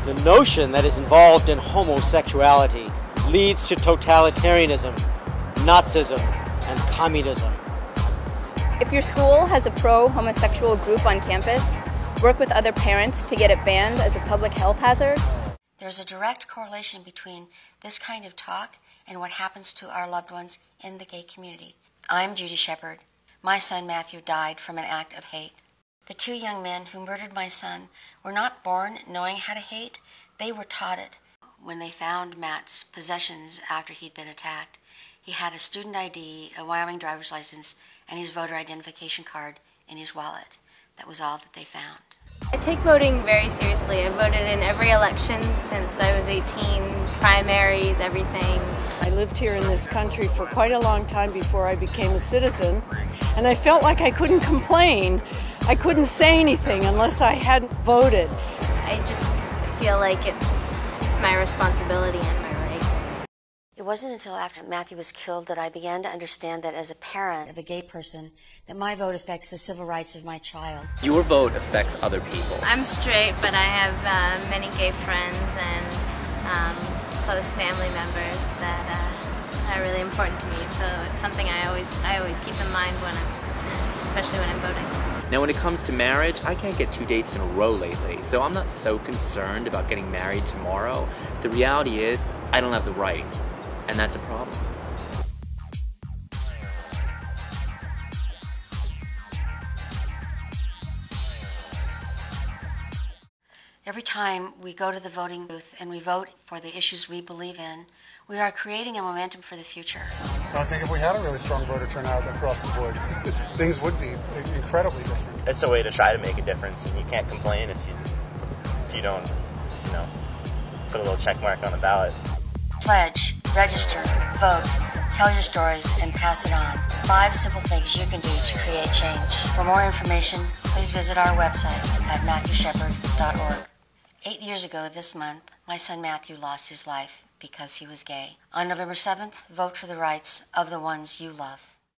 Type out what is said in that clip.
The notion that is involved in homosexuality leads to totalitarianism, Nazism, and communism. If your school has a pro-homosexual group on campus, work with other parents to get it banned as a public health hazard. There's a direct correlation between this kind of talk and what happens to our loved ones in the gay community. I'm Judy Shepard. My son Matthew died from an act of hate. The two young men who murdered my son were not born knowing how to hate, they were taught it. When they found Matt's possessions after he'd been attacked, he had a student ID, a Wyoming driver's license, and his voter identification card in his wallet. That was all that they found. I take voting very seriously. I voted in every election since I was 18, primaries, everything. I lived here in this country for quite a long time before I became a citizen, and I felt like I couldn't complain. I couldn't say anything unless I hadn't voted. I just feel like it's my responsibility and my right. It wasn't until after Matthew was killed that I began to understand that as a parent of a gay person, that my vote affects the civil rights of my child. Your vote affects other people. I'm straight, but I have many gay friends and close family members that are really important to me. So it's something I always keep in mind especially when I'm voting. Now when it comes to marriage, I can't get 2 dates in a row lately, so I'm not so concerned about getting married tomorrow. The reality is, I don't have the right, and that's a problem. Every time we go to the voting booth and we vote for the issues we believe in, we are creating a momentum for the future. I think if we had a really strong voter turnout across the board, things would be incredibly different. It's a way to try to make a difference, and you can't complain if you don't, put a little check mark on the ballot. Pledge, register, vote, tell your stories, and pass it on. 5 simple things you can do to create change. For more information, please visit our website at MatthewShepard.org. 8 years ago this month, my son Matthew lost his life because he was gay. On November 7th, vote for the rights of the ones you love.